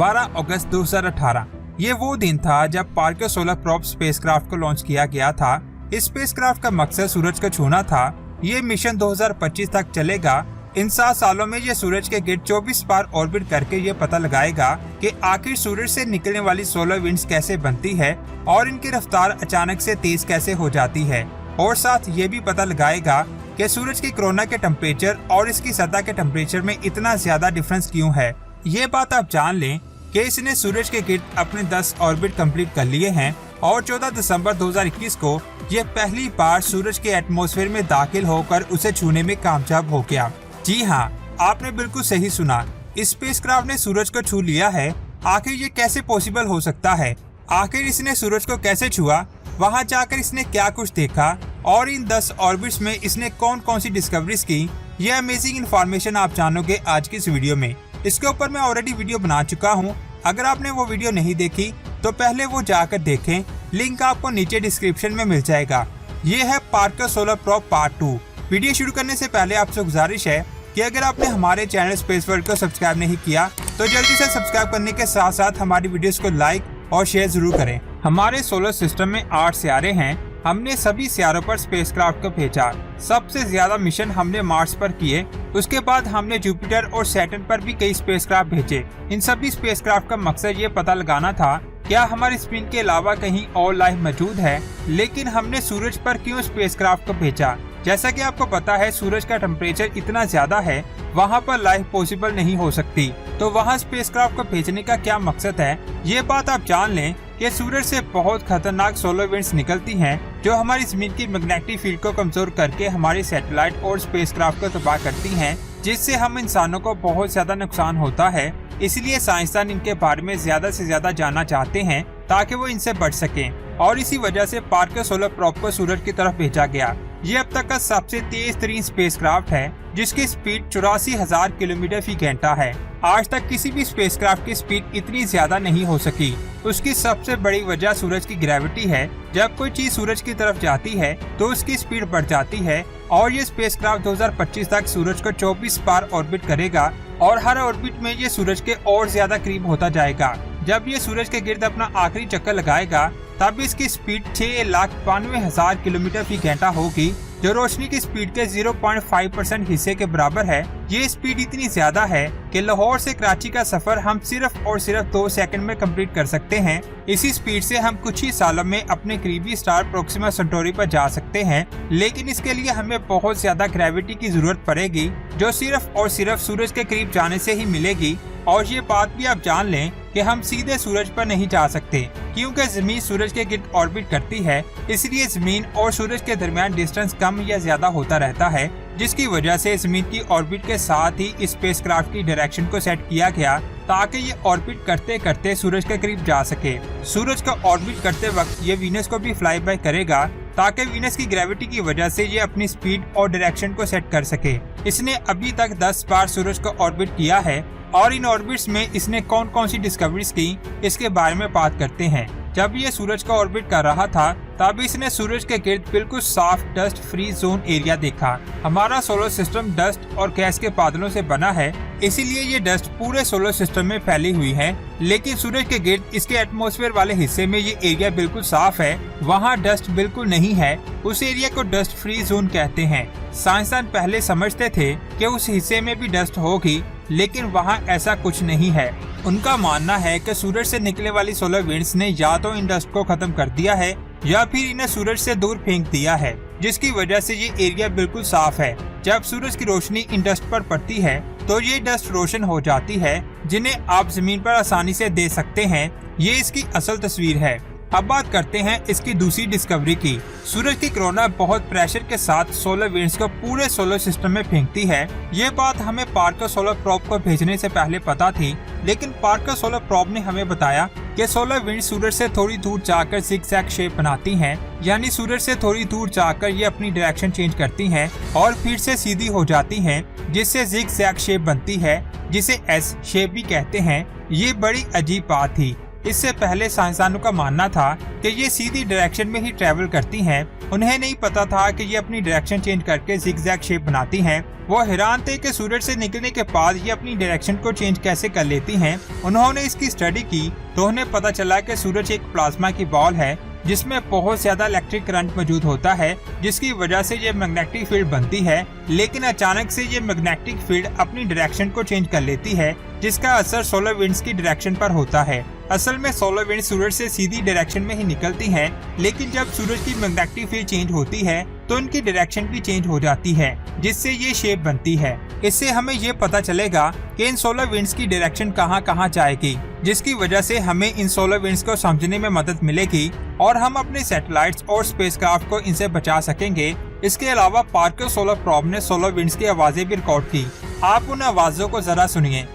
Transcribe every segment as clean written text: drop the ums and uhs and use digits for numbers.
12 अगस्त 2018। ये वो दिन था जब पार्कर सोलर प्रोब स्पेसक्राफ्ट को लॉन्च किया गया था। इस स्पेसक्राफ्ट का मकसद सूरज को छूना था। ये मिशन 2025 तक चलेगा। इन 7 सालों में ये सूरज के गिर्द 24 बार ऑर्बिट करके ये पता लगाएगा कि आखिर सूरज से निकलने वाली सोलर विंड्स कैसे बनती है और इनकी रफ्तार अचानक से तेज कैसे हो जाती है, और साथ ये भी पता लगाएगा कि सूरज की कोरोना के टेम्परेचर और इसकी सतह के टेम्परेचर में इतना ज्यादा डिफरेंस क्यों है। ये बात आप जान लें कि इसने सूरज के गिर्द अपने 10 ऑर्बिट कंप्लीट कर लिए हैं और 14 दिसंबर 2021 को ये पहली बार सूरज के एटमॉस्फेयर में दाखिल होकर उसे छूने में कामयाब हो गया। जी हाँ, आपने बिल्कुल सही सुना, इस स्पेसक्राफ्ट ने सूरज को छू लिया है। आखिर ये कैसे पॉसिबल हो सकता है? आखिर इसने सूरज को कैसे छुआ, वहाँ जाकर इसने क्या कुछ देखा और इन 10 ऑर्बिट्स में इसने कौन कौन सी डिस्कवरीज की, ये अमेजिंग इन्फॉर्मेशन आप जानोगे आज की इस वीडियो में। इसके ऊपर मैं ऑलरेडी वीडियो बना चुका हूँ। अगर आपने वो वीडियो नहीं देखी तो पहले वो जाकर देखें, लिंक आपको नीचे डिस्क्रिप्शन में मिल जाएगा। ये है Parker solar probe part 2। Video शुरू करने से पहले आपसे गुजारिश है कि अगर आपने हमारे चैनल स्पेस वर्ल्ड को सब्सक्राइब नहीं किया तो जल्दी से सब्सक्राइब करने के साथ साथ हमारी वीडियोस को लाइक और शेयर जरूर करें। हमारे सोलर सिस्टम में 8 सियारे हैं। हमने सभी सियारों पर स्पेसक्राफ्ट को भेजा। सबसे ज्यादा मिशन हमने मार्स पर किए। उसके बाद हमने जुपिटर और सैटर्न पर भी कई स्पेसक्राफ्ट भेजे। इन सभी स्पेसक्राफ्ट का मकसद ये पता लगाना था क्या हमारे स्पिन के अलावा कहीं और लाइफ मौजूद है। लेकिन हमने सूरज पर क्यों स्पेसक्राफ्ट को भेजा? जैसा कि आपको पता है, सूरज का टेम्परेचर इतना ज्यादा है, वहाँ पर लाइफ पॉसिबल नहीं हो सकती। तो वहाँ स्पेसक्राफ्ट को भेजने का क्या मकसद है? ये बात आप जान लें कि सूरज से बहुत खतरनाक सोलर विंड्स निकलती हैं, जो हमारी जमीन की मैग्नेटिक फील्ड को कमजोर करके हमारी सैटेलाइट और स्पेसक्राफ्ट को तबाह करती हैं, जिससे हम इंसानों को बहुत ज्यादा नुकसान होता है। इसलिए साइंसदान इनके बारे में ज्यादा से ज्यादा जानना चाहते हैं ताकि वो इनसे बच सकें, और इसी वजह से पार्कर सोलर प्रोब को सूरज की तरफ भेजा गया। ये अब तक का सबसे तेज तरीन स्पेसक्राफ्ट है, जिसकी स्पीड 84,000 किलोमीटर फी घंटा है। आज तक किसी भी स्पेसक्राफ्ट की स्पीड इतनी ज्यादा नहीं हो सकी। उसकी सबसे बड़ी वजह सूरज की ग्रेविटी है। जब कोई चीज सूरज की तरफ जाती है तो उसकी स्पीड बढ़ जाती है, और ये स्पेसक्राफ्ट 2025 तक सूरज को 24 बार ऑर्बिट करेगा, और हर ऑर्बिट में ये सूरज के और ज्यादा करीब होता जाएगा। जब ये सूरज के गिर्द अपना आखिरी चक्कर लगाएगा तब इसकी स्पीड 6,92,000 किलोमीटर फी घंटा होगी, जो रोशनी की स्पीड के 0.5% हिस्से के बराबर है। ये स्पीड इतनी ज्यादा है कि लाहौर से कराची का सफर हम सिर्फ और सिर्फ 2 सेकंड में कंप्लीट कर सकते हैं। इसी स्पीड से हम कुछ ही सालों में अपने करीबी स्टार प्रोक्सिमा सेंटोरी पर जा सकते हैं, लेकिन इसके लिए हमें बहुत ज्यादा ग्रेविटी की जरूरत पड़ेगी, जो सिर्फ और सिर्फ सूरज के करीब जाने से ही मिलेगी। और ये बात भी आप जान लें कि हम सीधे सूरज पर नहीं जा सकते, क्योंकि जमीन सूरज के गिर्द ऑर्बिट करती है। इसलिए जमीन और सूरज के दरमियान डिस्टेंस कम या ज्यादा होता रहता है, जिसकी वजह से जमीन की ऑर्बिट के साथ ही इस स्पेसक्राफ्ट की डायरेक्शन को सेट किया गया ताकि ये ऑर्बिट करते करते सूरज के करीब जा सके। सूरज का ऑर्बिट करते वक्त ये वीनस को भी फ्लाई बाय करेगा, ताकि वीनस की ग्रेविटी की वजह से ये अपनी स्पीड और डायरेक्शन को सेट कर सके। इसने अभी तक 10 बार सूरज को ऑर्बिट किया है, और इन ऑर्बिट्स में इसने कौन कौन सी डिस्कवरीज की, इसके बारे में बात करते हैं। जब ये सूरज का ऑर्बिट कर रहा था तब इसने सूरज के गिर्द बिल्कुल साफ डस्ट फ्री जोन एरिया देखा। हमारा सोलर सिस्टम डस्ट और गैस के बादलों से बना है, इसीलिए ये डस्ट पूरे सोलर सिस्टम में फैली हुई है। लेकिन सूरज के गिर्द इसके एटमॉस्फेयर वाले हिस्से में ये एरिया बिल्कुल साफ है, वहाँ डस्ट बिल्कुल नहीं है। उस एरिया को डस्ट फ्री जोन कहते हैं। साइंसदान पहले समझते थे कि उस हिस्से में भी डस्ट होगी, लेकिन वहाँ ऐसा कुछ नहीं है। उनका मानना है कि सूरज से निकलने वाली सोलर विंड्स ने या तो इन डस्ट को खत्म कर दिया है या फिर इन्हें सूरज से दूर फेंक दिया है, जिसकी वजह से ये एरिया बिल्कुल साफ है। जब सूरज की रोशनी इन डस्ट पर पड़ती है तो ये डस्ट रोशन हो जाती है, जिन्हें आप जमीन पर आसानी से दे सकते हैं। ये इसकी असल तस्वीर है। अब बात करते हैं इसकी दूसरी डिस्कवरी की। सूरज की कोरोना बहुत प्रेशर के साथ सोलर विंड्स को पूरे सोलर सिस्टम में फेंकती है। ये बात हमें पार्कर सोलर प्रोब को भेजने से पहले पता थी, लेकिन पार्कर सोलर प्रोब ने हमें बताया कि सोलर विंड सूरज से थोड़ी दूर जाकर जिगजैग शेप बनाती हैं, यानी सूरज से थोड़ी दूर जाकर ये अपनी डायरेक्शन चेंज करती हैं और फिर से सीधी हो जाती हैं, जिससे जिगजैग शेप बनती है, जिसे एस शेप भी कहते हैं। ये बड़ी अजीब बात थी। इससे पहले साइंसदानों का मानना था कि ये सीधी डायरेक्शन में ही ट्रेवल करती हैं। उन्हें नहीं पता था कि ये अपनी डायरेक्शन चेंज करके जिगजैग शेप बनाती हैं। वो हैरान थे कि सूरज से निकलने के बाद ये अपनी डायरेक्शन को चेंज कैसे कर लेती हैं। उन्होंने इसकी स्टडी की तो उन्हें पता चला कि सूरज एक प्लाज्मा की बॉल है जिसमें बहुत ज्यादा इलेक्ट्रिक करंट मौजूद होता है, जिसकी वजह से ये मैग्नेटिक फील्ड बनती है। लेकिन अचानक से ये मैग्नेटिक फील्ड अपनी डायरेक्शन को चेंज कर लेती है, जिसका असर सोलर विंड्स की डायरेक्शन पर होता है। असल में सोलर विंड सूरज से सीधी डायरेक्शन में ही निकलती हैं, लेकिन जब सूरज की मैग्नेटिक फील्ड चेंज होती है तो उनकी डायरेक्शन भी चेंज हो जाती है, जिससे ये शेप बनती है। इससे हमें ये पता चलेगा कि इन सोलर विंड्स की डायरेक्शन कहाँ जाएगी, जिसकी वजह से हमें इन सोलर विंड्स को समझने में मदद मिलेगी और हम अपने सैटेलाइट्स और स्पेसक्राफ्ट को इनसे बचा सकेंगे। इसके अलावा पार्कर सोलर प्रोब ने सोलर विंड्स की आवाजें भी रिकॉर्ड की। आप उन आवाजों को जरा सुनिए।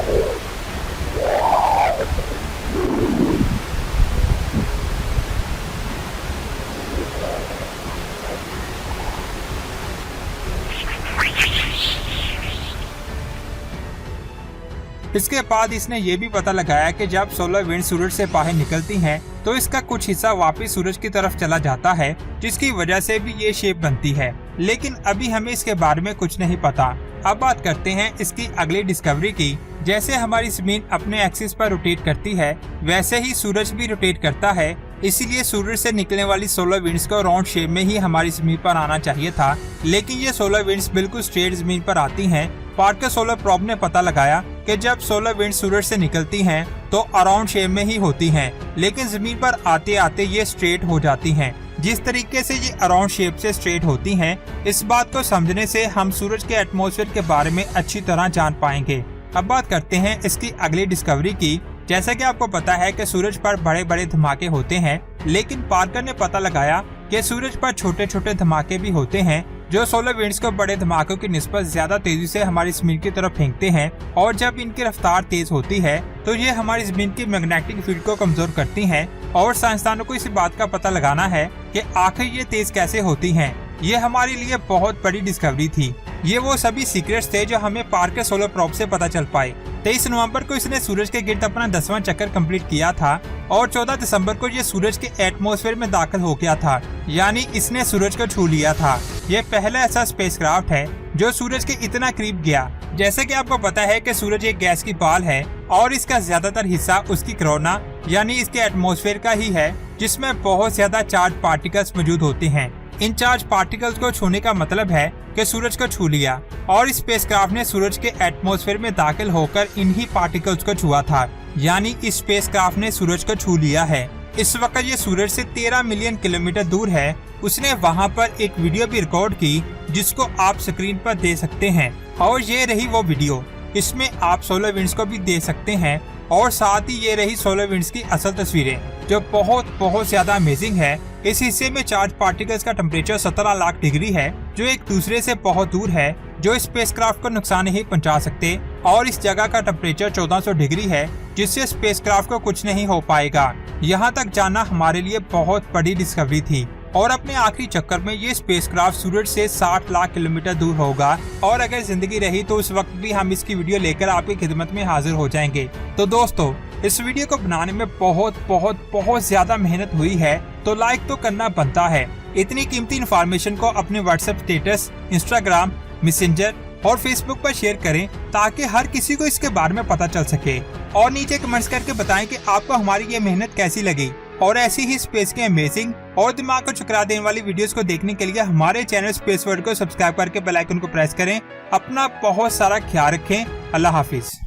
इसके बाद इसने ये भी पता लगाया कि जब सोलर विंड सूरज से बाहर निकलती हैं, तो इसका कुछ हिस्सा वापस सूरज की तरफ चला जाता है, जिसकी वजह से भी ये शेप बनती है। लेकिन अभी हमें इसके बारे में कुछ नहीं पता। अब बात करते हैं इसकी अगली डिस्कवरी की। जैसे हमारी जमीन अपने एक्सिस पर रोटेट करती है, वैसे ही सूरज भी रोटेट करता है। इसीलिए सूरज से निकलने वाली सोलर विंड्स को राउंड शेप में ही हमारी जमीन पर आना चाहिए था, लेकिन ये सोलर विंड्स बिल्कुल स्ट्रेट जमीन पर आती हैं। पार्कर सोलर प्रोब ने पता लगाया कि जब सोलर विंड सूरज से निकलती हैं, तो अराउंड शेप में ही होती हैं, लेकिन जमीन पर आते आते ये स्ट्रेट हो जाती हैं। जिस तरीके से ये अराउंड शेप से स्ट्रेट होती हैं, इस बात को समझने से हम सूरज के एटमॉस्फेयर के बारे में अच्छी तरह जान पाएंगे। अब बात करते हैं इसकी अगली डिस्कवरी की। जैसा कि आपको पता है कि सूरज पर बड़े बड़े धमाके होते हैं, लेकिन पार्कर ने पता लगाया कि सूरज पर छोटे छोटे धमाके भी होते हैं, जो सोलर विंड्स को बड़े धमाकों की निस्बत ज्यादा तेजी से हमारी जमीन की तरफ फेंकते हैं। और जब इनकी रफ्तार तेज होती है तो ये हमारी जमीन की मैग्नेटिक फील्ड को कमजोर करती हैं। और साइंसदानों को इस बात का पता लगाना है कि आखिर ये तेज कैसे होती हैं। ये हमारे लिए बहुत बड़ी डिस्कवरी थी। ये वो सभी सीक्रेट्स थे जो हमें पार्कर सोलर प्रोब से पता चल पाए। 23 नवंबर को इसने सूरज के गिर्द अपना 10वां चक्कर कंप्लीट किया था और 14 दिसंबर को ये सूरज के एटमॉस्फेयर में दाखिल हो गया था, यानी इसने सूरज को छू लिया था। ये पहला ऐसा स्पेसक्राफ्ट है जो सूरज के इतना करीब गया। जैसे कि आपको पता है कि सूरज एक गैस की बॉल है और इसका ज्यादातर हिस्सा उसकी कोरोना यानी इसके एटमॉस्फेयर का ही है, जिसमें बहुत ज्यादा चार्ज पार्टिकल्स मौजूद होते हैं। इन चार्ज पार्टिकल्स को छूने का मतलब है कि सूरज को छू लिया, और स्पेसक्राफ्ट ने सूरज के एटमॉस्फेयर में दाखिल होकर इन्हीं पार्टिकल्स को छुआ था, यानी इस स्पेसक्राफ्ट ने सूरज को छू लिया है। इस वक्त ये सूरज से 13 मिलियन किलोमीटर दूर है। उसने वहाँ पर एक वीडियो भी रिकॉर्ड की, जिसको आप स्क्रीन पर दे सकते हैं। और ये रही वो वीडियो। इसमें आप सोलर विंड्स को भी दे सकते हैं, और साथ ही ये रही सोलर विंड्स की असल तस्वीरें, जो बहुत ज्यादा अमेजिंग है। इस हिस्से में चार्ज पार्टिकल्स का टेम्परेचर 17 लाख डिग्री है, जो एक दूसरे से बहुत दूर है, जो स्पेसक्राफ्ट को नुकसान नहीं पहुंचा सकते। और इस जगह का टेम्परेचर 1400 डिग्री है, जिससे स्पेसक्राफ्ट को कुछ नहीं हो पाएगा। यहाँ तक जाना हमारे लिए बहुत बड़ी डिस्कवरी थी। और अपने आखिरी चक्कर में ये स्पेसक्राफ्ट सूरज से 60 लाख किलोमीटर दूर होगा। और अगर जिंदगी रही तो उस वक्त भी हम इसकी वीडियो लेकर आपकी खिदमत में हाजिर हो जाएंगे। तो दोस्तों, इस वीडियो को बनाने में बहुत ज्यादा मेहनत हुई है, तो लाइक तो करना बनता है। इतनी कीमती इन्फॉर्मेशन को अपने व्हाट्सएप स्टेटस, इंस्टाग्राम, मैसेंजर और फेसबुक पर शेयर करें, ताकि हर किसी को इसके बारे में पता चल सके। और नीचे कमेंट्स करके बताएं कि आपको हमारी ये मेहनत कैसी लगी। और ऐसी ही स्पेस के अमेजिंग और दिमाग को चकरा देने वाली वीडियोस को देखने के लिए हमारे चैनल स्पेस वर्ल्ड को सब्सक्राइब करके बेल आइकन को प्रेस करें। अपना बहुत सारा ख्याल रखें। अल्लाह हाफिज।